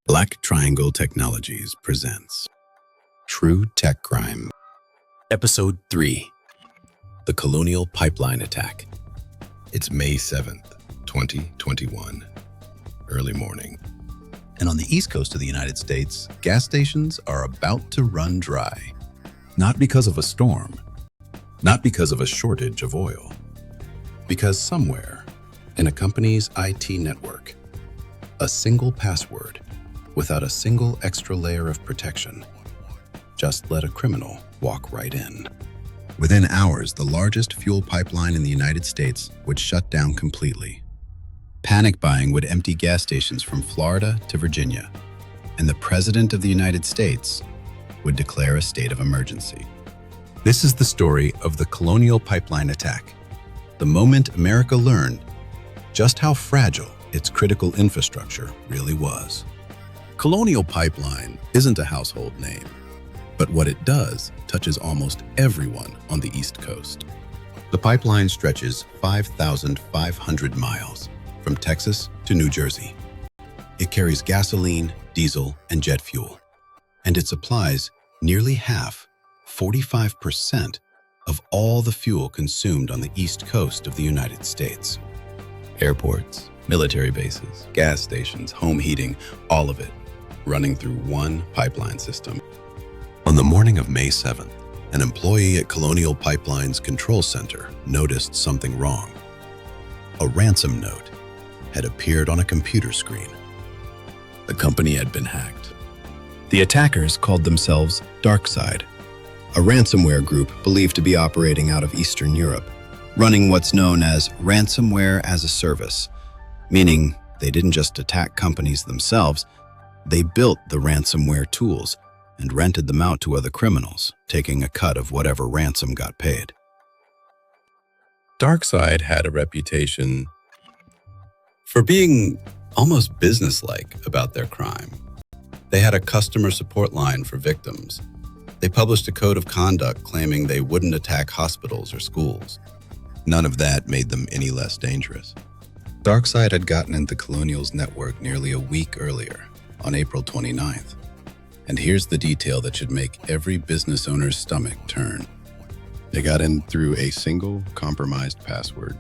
Black Triangle Technologies presents True Tech Crime. Episode 3, The Colonial Pipeline Attack. It's May 7th, 2021, early morning. And on the east coast of the United States, gas stations are about to run dry. Not because of a storm, not because of a shortage of oil, because somewhere in a company's IT network, a single password without a single extra layer of protection just let a criminal walk right in. Within hours, the largest fuel pipeline in the United States would shut down completely. Panic buying would empty gas stations from Florida to Virginia, and the President of the United States would declare a state of emergency. This is the story of the Colonial Pipeline attack, the moment America learned just how fragile its critical infrastructure really was. Colonial Pipeline isn't a household name, but what it does touches almost everyone on the East Coast. The pipeline stretches 5,500 miles from Texas to New Jersey. It carries gasoline, diesel, and jet fuel, and it supplies nearly half, 45%, of all the fuel consumed on the East Coast of the United States. Airports, military bases, gas stations, home heating, all of it running through one pipeline system. On the morning of May 7th, an employee at Colonial Pipeline's control center noticed something wrong. A ransom note had appeared on a computer screen. The company had been hacked. The attackers called themselves DarkSide, a ransomware group believed to be operating out of Eastern Europe, running what's known as Ransomware as a Service, meaning they didn't just attack companies themselves, they built the ransomware tools and rented them out to other criminals, taking a cut of whatever ransom got paid. DarkSide had a reputation for being almost businesslike about their crime. They had a customer support line for victims. They published a code of conduct claiming they wouldn't attack hospitals or schools. None of that made them any less dangerous. DarkSide had gotten into Colonial's network nearly a week earlier, on April 29th. And here's the detail that should make every business owner's stomach turn. They got in through a single compromised password.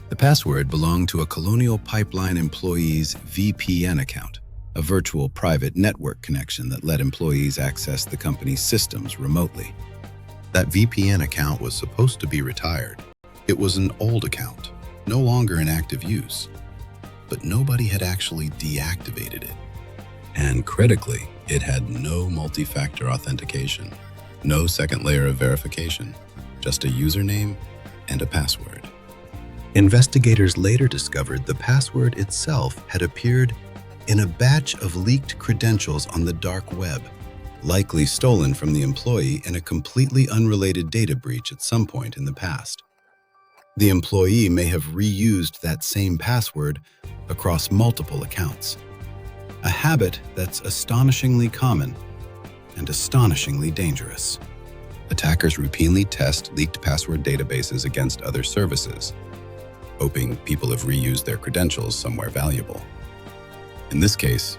The password belonged to a Colonial Pipeline employee's VPN account, a virtual private network connection that let employees access the company's systems remotely. That VPN account was supposed to be retired. It was an old account, no longer in active use, but nobody had actually deactivated it. And critically, it had no multi-factor authentication, no second layer of verification, just a username and a password. Investigators later discovered the password itself had appeared in a batch of leaked credentials on the dark web, likely stolen from the employee in a completely unrelated data breach at some point in the past. The employee may have reused that same password across multiple accounts, a habit that's astonishingly common and astonishingly dangerous. Attackers routinely test leaked password databases against other services, hoping people have reused their credentials somewhere valuable. In this case,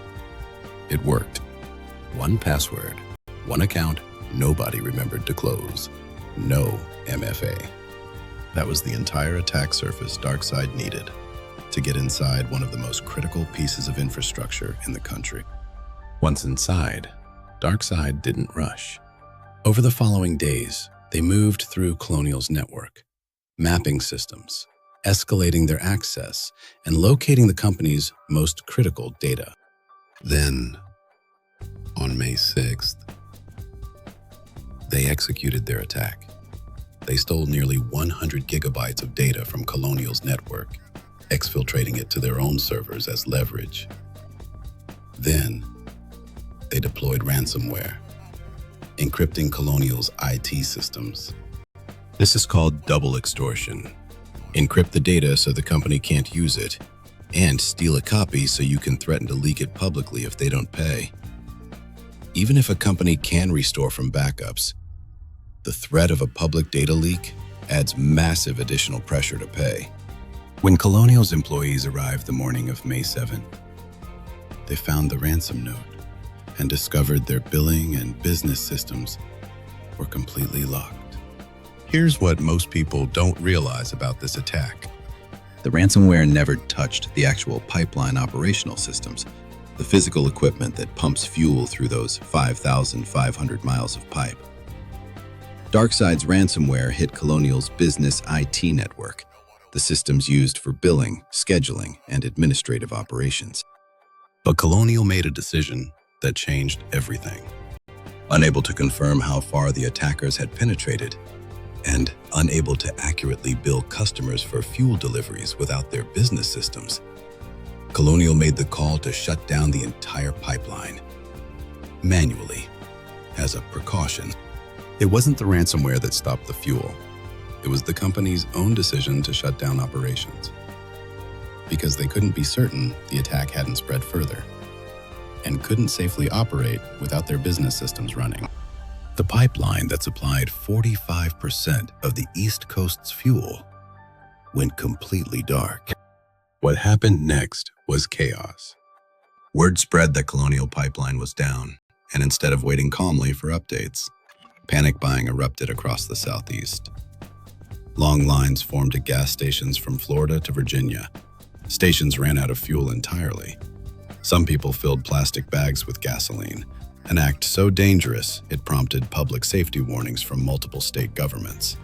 it worked. One password, one account nobody remembered to close. No MFA. That was the entire attack surface DarkSide needed to get inside one of the most critical pieces of infrastructure in the country. Once inside, DarkSide didn't rush. Over the following days, they moved through Colonial's network, mapping systems, escalating their access, and locating the company's most critical data. Then, on May 6th, they executed their attack. They stole nearly 100 gigabytes of data from Colonial's network, exfiltrating it to their own servers as leverage. Then, they deployed ransomware, encrypting Colonial's IT systems. This is called double extortion. Encrypt the data so the company can't use it, and steal a copy so you can threaten to leak it publicly if they don't pay. Even if a company can restore from backups, the threat of a public data leak adds massive additional pressure to pay. When Colonial's employees arrived the morning of May 7th, they found the ransom note and discovered their billing and business systems were completely locked. Here's what most people don't realize about this attack. The ransomware never touched the actual pipeline operational systems, the physical equipment that pumps fuel through those 5,500 miles of pipe. DarkSide's ransomware hit Colonial's business IT network, the systems used for billing, scheduling, and administrative operations. But Colonial made a decision that changed everything. Unable to confirm how far the attackers had penetrated, and unable to accurately bill customers for fuel deliveries without their business systems, Colonial made the call to shut down the entire pipeline, manually, as a precaution. It wasn't the ransomware that stopped the fuel. It was the company's own decision to shut down operations, because they couldn't be certain the attack hadn't spread further, and couldn't safely operate without their business systems running. The pipeline that supplied 45% of the East Coast's fuel went completely dark. What happened next was chaos. Word spread that Colonial Pipeline was down, and instead of waiting calmly for updates, panic buying erupted across the Southeast. Long lines formed at gas stations from Florida to Virginia. Stations ran out of fuel entirely. Some people filled plastic bags with gasoline, an act so dangerous it prompted public safety warnings from multiple state governments.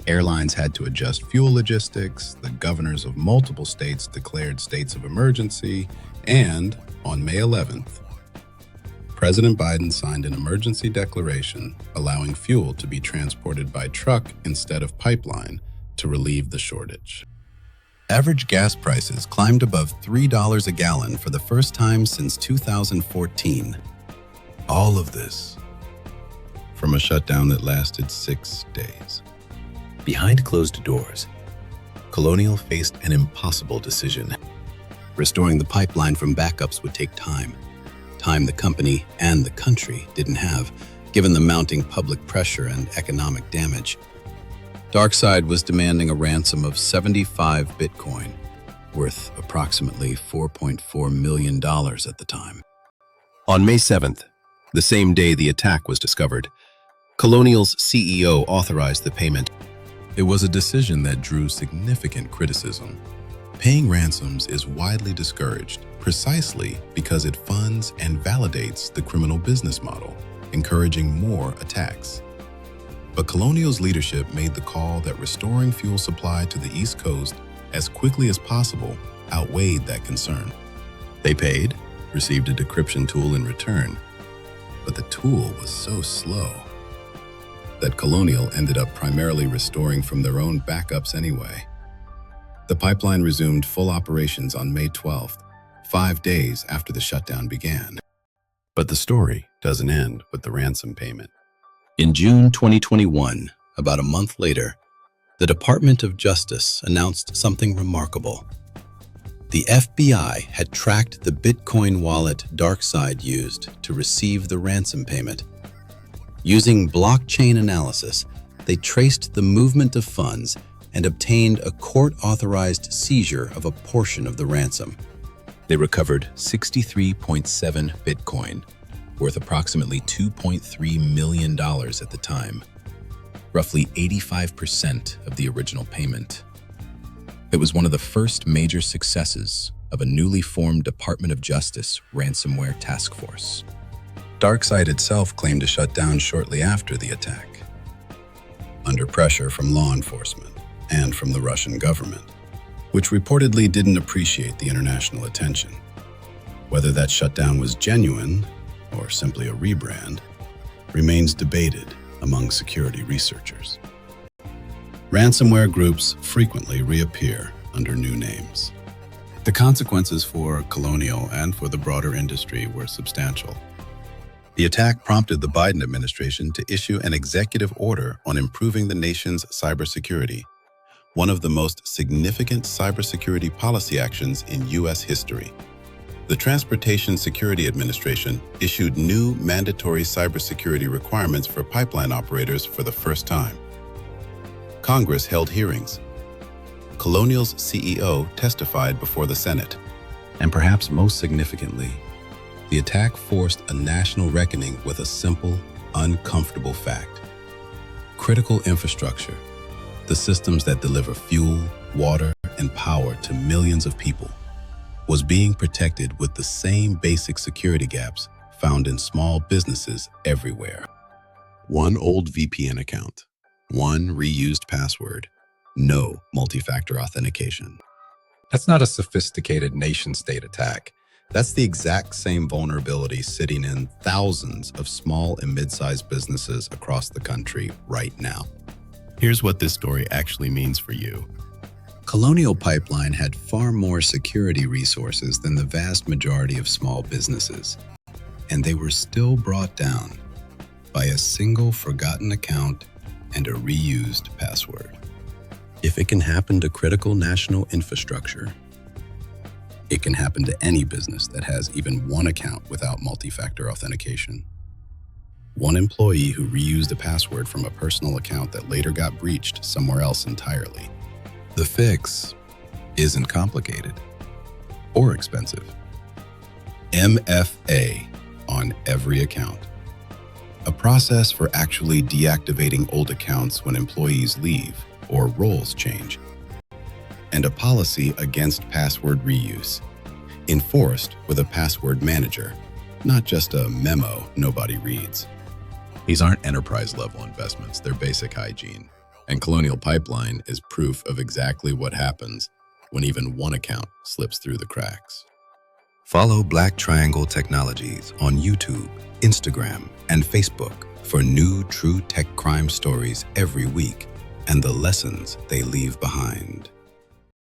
Airlines had to adjust fuel logistics, the governors of multiple states declared states of emergency, and on May 11th, President Biden signed an emergency declaration allowing fuel to be transported by truck instead of pipeline to relieve the shortage. Average gas prices climbed above $3 a gallon for the first time since 2014. All of this from a shutdown that lasted 6 days. Behind closed doors, Colonial faced an impossible decision. Restoring the pipeline from backups would take time the company and the country didn't have, given the mounting public pressure and economic damage. DarkSide was demanding a ransom of 75 Bitcoin, worth approximately $4.4 million at the time. On May 7th, the same day the attack was discovered, Colonial's CEO authorized the payment. It was a decision that drew significant criticism. Paying ransoms is widely discouraged precisely because it funds and validates the criminal business model, encouraging more attacks. But Colonial's leadership made the call that restoring fuel supply to the East Coast as quickly as possible outweighed that concern. They paid, received a decryption tool in return, but the tool was so slow that Colonial ended up primarily restoring from their own backups anyway. The pipeline resumed full operations on May 12th, 5 days after the shutdown began. But the story doesn't end with the ransom payment. In June 2021, about a month later, the Department of Justice announced something remarkable. The FBI had tracked the Bitcoin wallet DarkSide used to receive the ransom payment. Using blockchain analysis, they traced the movement of funds and obtained a court-authorized seizure of a portion of the ransom. They recovered 63.7 Bitcoin, worth approximately $2.3 million at the time, roughly 85% of the original payment. It was one of the first major successes of a newly formed Department of Justice ransomware task force. DarkSide itself claimed to shut down shortly after the attack, under pressure from law enforcement and from the Russian government, which reportedly didn't appreciate the international attention. Whether that shutdown was genuine or simply a rebrand remains debated among security researchers. Ransomware groups frequently reappear under new names. The consequences for Colonial and for the broader industry were substantial. The attack prompted the Biden administration to issue an executive order on improving the nation's cybersecurity, one of the most significant cybersecurity policy actions in U.S. history. The Transportation Security Administration issued new mandatory cybersecurity requirements for pipeline operators for the first time. Congress held hearings. Colonial's CEO testified before the Senate. And perhaps most significantly, The attack forced a national reckoning with a simple, uncomfortable fact. Critical infrastructure, the systems that deliver fuel, water, and power to millions of people, was being protected with the same basic security gaps found in small businesses everywhere. One old VPN account, one reused password, no multi-factor authentication. That's not a sophisticated nation-state attack. That's the exact same vulnerability sitting in thousands of small and mid-sized businesses across the country right now. Here's what this story actually means for you. Colonial Pipeline had far more security resources than the vast majority of small businesses, and they were still brought down by a single forgotten account and a reused password. If it can happen to critical national infrastructure, it can happen to any business that has even one account without multi-factor authentication. One employee who reused a password from a personal account that later got breached somewhere else entirely. The fix isn't complicated or expensive. MFA on every account. A process for actually deactivating old accounts when employees leave or roles change. And a policy against password reuse, enforced with a password manager, not just a memo nobody reads. These aren't enterprise-level investments, they're basic hygiene. And Colonial Pipeline is proof of exactly what happens when even one account slips through the cracks. Follow Black Triangle Technologies on YouTube, Instagram, and Facebook for new true tech crime stories every week and the lessons they leave behind.